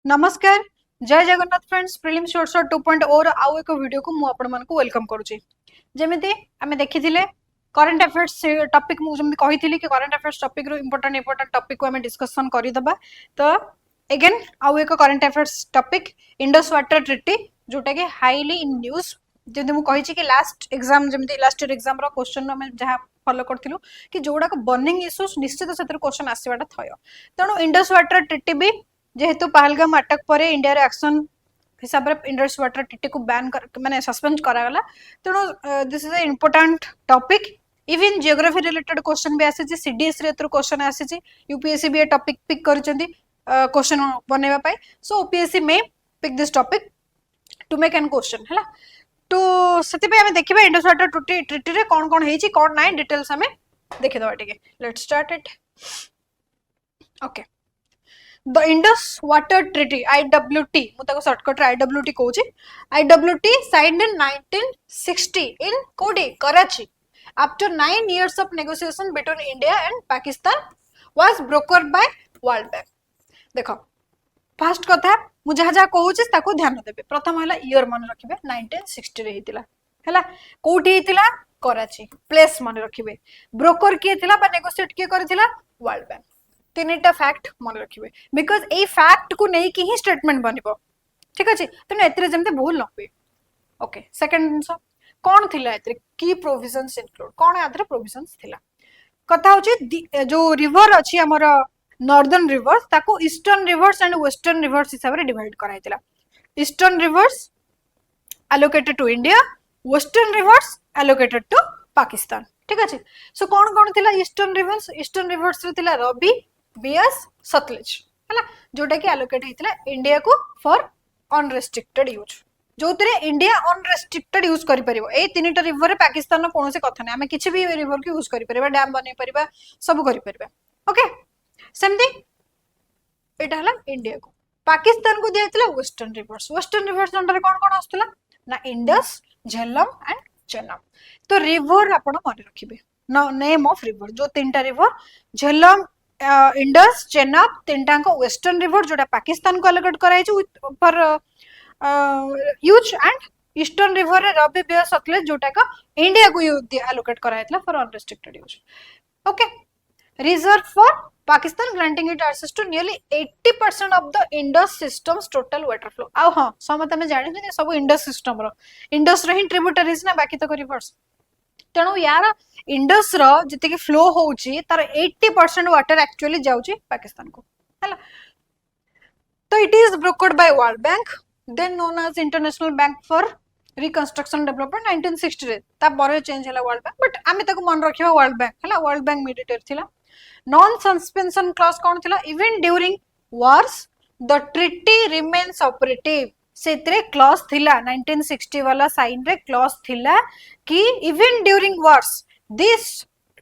नमस्कार जय Jagannath friends prelim short short 2.0 आउ एक वीडियो को मु आपण मानक वेलकम करूची जेमिति आमे देखिथिले करंट अफेयर्स टॉपिक मु जेमिति कहिथिली कि करंट अफेयर्स टॉपिक रो इंपोर्टेंट टॉपिक को आमे डिस्कशन करि दबा तो अगेन आउ एक current affairs topic Indus water treaty जोटा कि हाईली इन न्यूज जेमिति मु कहिछि कि लास्ट एग्जाम जेमिति लास्ट ईयर एग्जाम रो क्वेश्चन आमे जहा फॉलो करथिलु कि जोडा को बर्निंग इश्यूज निश्चित सेतर क्वेश्चन आसीबाटा थयो तणो इंडस वाटर ट्रीटी भी जेहेतु पहलगाम अटैक पर इंडिया रे एक्शन हिसाब रे इंडस वाटर ट्रीटी को बैन कर माने सस्पेंड करा गला तेणु this is a important topic even geography related question भी आसी सीडीएस रे तो क्वेश्चन आसी यूपीएससी भी ए टॉपिक पिक करचंदी क्वेश्चन बनेवा पाई सो ओपीएससी में pick this topic to make an question हैला तो सेति पे हमें देखिबा इंडस वाटर ट्रीटी रे कोन कोन हेची कोन नाइ डिटेल्स हमें देखि दबा ठीक है let's start it okay The Indus Water Treaty IWT मुता को shortcut IWT कहूची IWT signed in 1960 in कोडी Karachi after 9 years of negotiation between India and Pakistan was brokered by World Bank देखो फर्स्ट कथा मु जहा जहा कहूची ताको ध्यान देबे प्रथम हला ईयर मन रखिबे 1960 रे हितिला हला कोठी हितिला कराची प्लेस मन रखिबे ब्रोकर के थिला बा नेगोशिएट के करथिला वर्ल्ड बैंक तीनटा फैक्ट मन रखिबे बिकॉज़ ए फैक्ट को नै कि ही स्टेटमेंट बनिबो ठीक अछि तने एतरे जेमते भूल नपे ओके सेकंड आंसर कोन थिला एतरे की प्रोविजंस इंक्लूड कोन आदरे प्रोविजंस थिला कथा होची जो रिवर अछि हमर नॉर्दर्न रिवर्स ताको eastern rivers and western rivers हिसाब रे डिवाइड कराइतिला eastern rivers allocated to India western rivers allocated to Pakistan ठीक अछि सो कोन कोन थिला ईस्टर्न रिवर्स रे थिला रवि बियास सतलज हला जोटा कि एलोकेट हितला इंडिया को फॉर अनरेस्ट्रिक्टेड यूज जोतरे इंडिया अनरेस्ट्रिक्टेड यूज करि परिबो ए तीनटा रिवर रे पाकिस्तान कोनो से कथा नै हमें किछि भी रिवर के यूज करि परिबा डैम बनै परिबा सब करि परिबा ओके सेमती एटा हला इंडिया को पाकिस्तान को दियतिला वेस्टर्न रिवर्स अंडर कोन कोन आस्तला ना इंडस झेलम एंड चेनाब तो रिवर आपण मन रखिबे नो नेम ऑफ रिवर जो तीनटा रिवर झेलम इंडस चेनाब तीनटा को वेस्टर्न रिवर जोटा पाकिस्तान को अलॉट कराई छु for use and eastern river रे रवि बियास सतलज जोटा का इंडिया को अलॉट कराइतला for unrestricted use okay reserve for Pakistan granting it access to nearly 80% of the Indus system's total water flow आ हां समते में जानि जे सब इंडस सिस्टम रो इंडस रे ही ट्रिब्यूटरीज ना बाकी तो रिवर्स तेणु यार इंडस रो जते कि फ्लो होउची तार 80% वाटर एक्चुअली जाउची पाकिस्तान को हला तो it is brokered by World Bank then known as International Bank for Reconstruction Development 1960 रे ता बरे चेंज हला वर्ल्ड बैंक बट आमे ताको मन रखिबा वर्ल्ड बैंक हला वर्ल्ड बैंक मेडिटेट थिला नॉन सस्पेंशन क्लॉज कौन थिला even during wars the treaty remains operative सेतरे क्लॉज थिला 1960 वाला साइन रे क्लॉज थिला कि even during wars this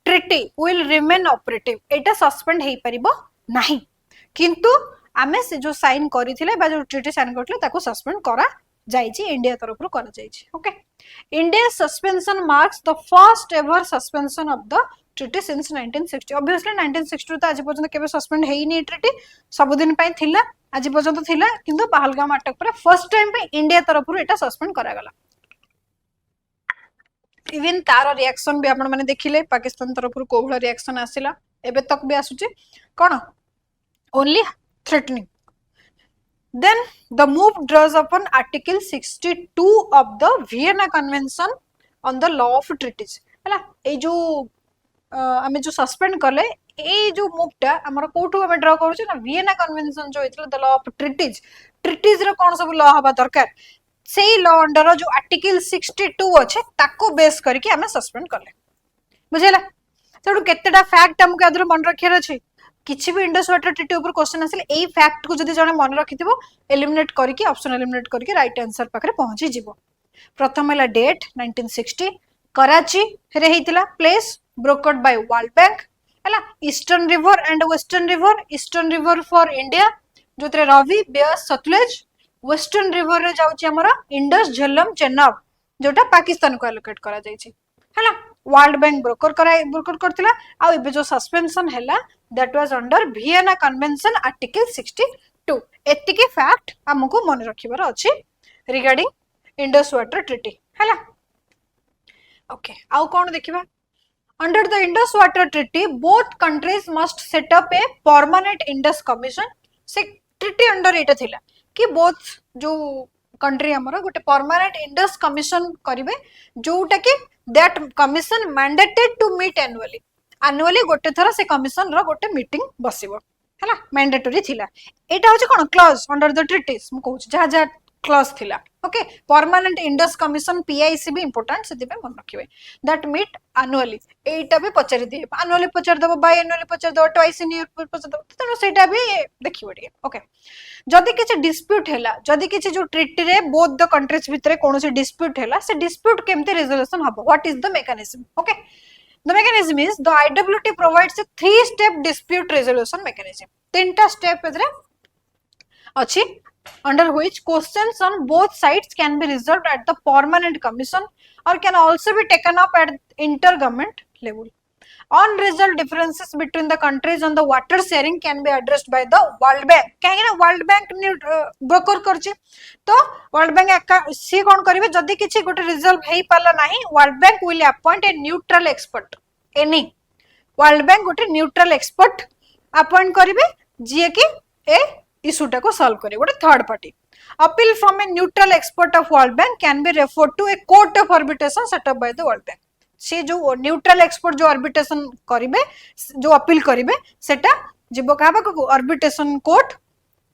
treaty will remain operative एटा सस्पेंड हेई परिबो नाही किंतु आमे से जो साइन करिथिले बा जो ट्रीटी साइन करथिले ताको सस्पेंड करा जाइछि इंडिया तरफ रो करा जाइछि okay India suspension marks the first ever suspension of the treaty since 1960 obviously 1960 तो आज पर्यंत केबे सस्पेंड हेई नि ट्रीटी सब दिन पई थिला आज पर्यंत थिला किंतु पहलगाम अटैक पर फर्स्ट टाइम पे इंडिया तरफ रो एटा सस्पेंड करा गला इवन तार रिएक्शन भी आपण माने देखिले पाकिस्तान तरफ रो कोभला रिएक्शन आसिला एबे तक भी आसुची कोन only threatening then the move draws upon article 62 of the Vienna convention on the law of treaties हला ए जो हमें जो सस्पेंड करले ए जो मूवटा हमर कोठो हमें ड्रा करू ना वियना कन्वेंशन जो हितला द लॉ ऑफ ट्रीटीज रे कोन सब लॉ हबा दरकार सेही लॉ अंडर जो आर्टिकल 62 अछि ताको बेस करके हमें सस्पेंड करले बुझेला तडु केतेडा फैक्ट हमके अदर मन रखियर अछि किछि भी इंडस वाटर ट्रीटी ऊपर क्वेश्चन आसिले ए फैक्ट को जदी जने मन रखिथिबो एलिमिनेट करके ऑप्शन एलिमिनेट करके राइट आंसर पाखरे पहुंची जिवो प्रथम हला डेट 1960 कराची रे हितला place brokered by World Bank हला eastern river and western river for India जोतरे रवि बियास सतलज वेस्टर्न रिवर रे जाउची हमरा इंडस झेलम चेनाब जोटा पाकिस्तान को एलोकेट करा जायछि हला वर्ल्ड बैंक ब्रोकर करथिला आ एबे जो सस्पेंशन हैला that was under Vienna convention article 62 2 एतिकी फैक्ट हमको मन रखिबार अछि रिगार्डिंग इंडस वाटर ट्रीटी हैला ओके आउ कोन देखिबा Under the Indus Water Treaty, both countries must set up a permanent Indus Commission. से treaty under एटा थिला कि both जो country हमरो गोटे permanent Indus Commission करिवे जोटा कि that commission mandated to meet annually. Annually गोटे थरा से commission रो गोटे meeting बसिबो हैला mandatory थिला एटा होचे कोन clause under the treaties मु कहूच जहा जहा क्लॉज थिला okay permanent Indus commission PIC भी इंपोर्टेंट से दिबे मन रखिबे दैट मीट एनुअली एटा भी पचारि दिए एनुअली पचार दबो बाय एनुअली पचार दबो ट्वाइस इन ईयर पचार दबो तनो सेटा भी देखिबो डी ओके जदी किछ डिस्प्यूट हैला जदी किछ जो ट्रीटी रे बोथ द कंट्रीज भितरे कोनोसी डिस्प्यूट हैला से डिस्प्यूट केमते रिजोल्यूशन हबो what is the mechanism okay the mechanism is the IWT provides a 3 step dispute resolution mechanism तीनटा स्टेप एतरे अछि under which questions on both sides can be resolved at the permanent commission or can also be taken up at intergovernment level. Unresolved differences between the countries on the water sharing can be addressed by the World Bank. कहीं ना World Bank broker करछि तो World Bank सी कोन करिवे जदी किछि गोटे resolve हेई पाला नाही World Bank will appoint a neutral expert any World Bank गोटे neutral expert appoint करिवे जे कि ए इशूटा को सॉल्व करे गोटे third party appeal from a neutral expert of World Bank can be referred to a court of arbitration set up by the World Bank से जो neutral expert जो arbitration करिवे जो अपील करिवे सेटा जीवो काबा को arbitration court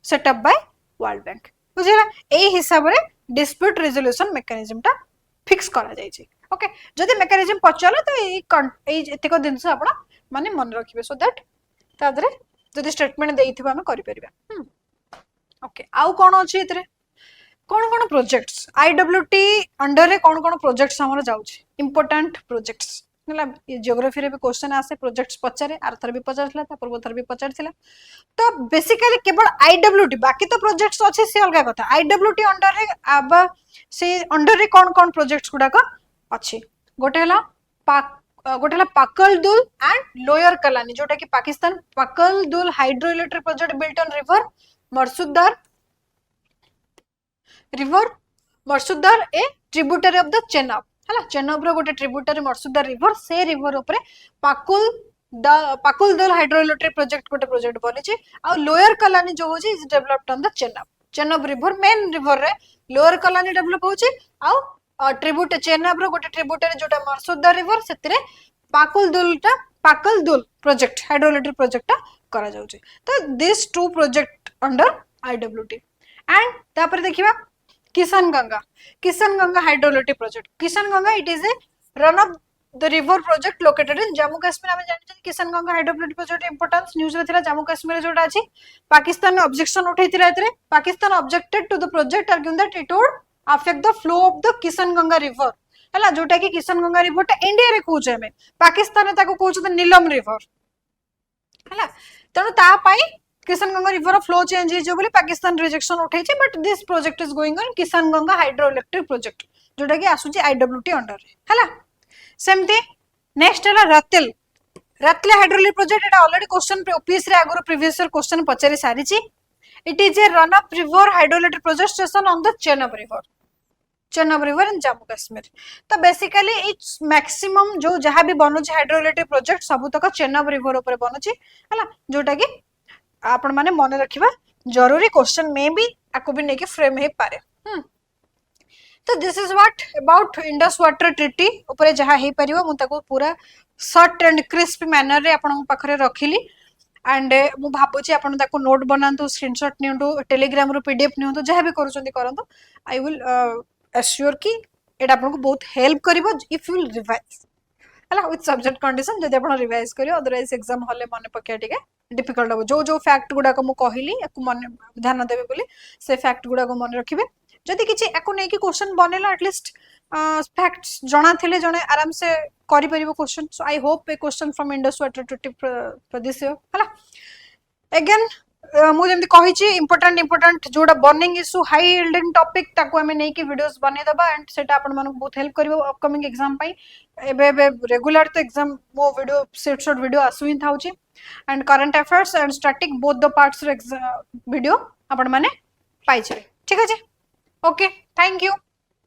set up by World Bank बुझिला एई हिसाब रे डिस्प्यूट रेजोल्यूशन मैकेनिज्म टा फिक्स करा जाय छै ओके जदी मैकेनिज्म पचला तो एई एतिको दिन से आपण माने मन रखिबे सो दैट तादरे जदी स्टेटमेंट देइथिबा हम करि परिबा ओके आउ कोन अछि इतरे कोन प्रोजेक्ट्स आईडब्ल्यूटी अंडर रे कोन प्रोजेक्ट्स हमर जाउछि इंपोर्टेंट प्रोजेक्ट्स मतलब जियोग्राफी रे भी क्वेश्चन आसे प्रोजेक्ट्स पचारे आरथर भी पचारथिला ता पूर्वथर भी पचारथिला तो बेसिकली केवल आईडब्ल्यूटी बाकी तो प्रोजेक्ट्स अछि से अलगा कथा आईडब्ल्यूटी अंडर रे अब से अंडर रे कोन प्रोजेक्ट्स गुडा का अछि गोटे हला पाकल दुल एंड लोअर कलानी जोटा कि Pakistan Pakal Dul hydro electric project built on river a tributary of the Chenab हला चेनाब रो गोटे ट्रिब्यूटरी मरसुदार रिवर से रिवर ऊपर Pakal Dul hydro electric project गोटे प्रोजेक्ट बनी छि आ लोअर कलानी जो होछि is developed on the Chenab river main river रे लोअर कलानी डेवलप होछि आ ट्रिब्यूट चेनाब रो गोटे ट्रिब्यूटरी जोटा मरसुदार रिवर सेतिरे पाकुल दुल प्रोजेक्ट हाइड्रो इलेक्ट्रिक प्रोजेक्ट करा जाउछि तो this two project under IWT and तापर देखिबा Kishanganga hydro electric project Kishanganga it is a run of the river project located in Jammu Kashmir हमें जानि Kishanganga hydro electric project importance news रे थिला जम्मू काश्मीर जोटा अछि पाकिस्तान ऑब्जेक्शन उठैतिरा एतरे Pakistan objected to the project arguing that it would affect the flow of the Kishanganga river हला जोटा कि किशन गंगा रिवर टा इंडिया रे कहूचे हमें पाकिस्तान ताको कहूचे नीलम रिवर हला तनो ता पाई Kishanganga river flow change हे जो बोली पाकिस्तान रिजेक्शन उठै छै but this project is going on Kishanganga hydro electric project जोटा कि आसु छै आईडब्ल्यूटी अंडर रे हला सेमती नेक्स्ट हला रतले हाइड्रो इलेक्ट्रिक प्रोजेक्ट एटा ऑलरेडी क्वेश्चन पे ओपीएस रे आगरो प्रीवियस ईयर क्वेश्चन पचारि सारी छी it is a run up river hydro electric project station on the Chenab river in Jammu Kashmir तो बेसिकली इट्स मैक्सिमम जो जहां भी बनु छै हाइड्रो इलेक्ट्रिक प्रोजेक्ट सब तक चेनाब रिवर ऊपर बनु छै हला जोटा कि आपण माने मन रखिबा जरूरी क्वेश्चन में भी आको भी नेके फ्रेम हे पारे तो this is what about Indus water treaty ऊपर जहां हे परिबो मु ताको पूरा शॉर्ट एंड क्रिस्प मैनर रे आपण पाखरे रखिली एंड मु भाबुची आपण ताको नोट बनांतु स्क्रीनशॉट नियंतु टेलीग्राम रो पीडीएफ नियंतु जहां भी करूचंदी करंतु आई विल एश्योर कि एटा आपण को बहुत हेल्प करिवो इफ यू विल रिवाइज हला विथ सब्जेक्ट कंडीशन जदि आपण रिवाइज करियो अदरवाइज एग्जाम हॉल में मन पकिया टिके डिफिकल्ट हो जो फैक्ट गुडा को मु कहिली एको मन ध्यान देबे बोली से फैक्ट गुडा को मन रखिबे जदि किछि एको नै कि क्वेश्चन बनेला एटलीस्ट फैक्ट्स जणा थिले जणे आराम से करि परिबो question so I hope a question from Indus water treaty for this year हला अगेन मुझे जमी कही इंपोर्टाट जोड़ा burning issue high yielding topic ताको हमें नहीं कि वीडियोस बने दबा एंड सेटा आपण मानको बहुत हेल्प करिवो अपकमिंग एग्जाम पई एबे रेगुलर तो एग्जाम मो वीडियो शॉर्ट वीडियो आसु ही थाउची and current affairs and static both the parts video आपण माने पाइछे ठीक अछि ओके थैंक यू।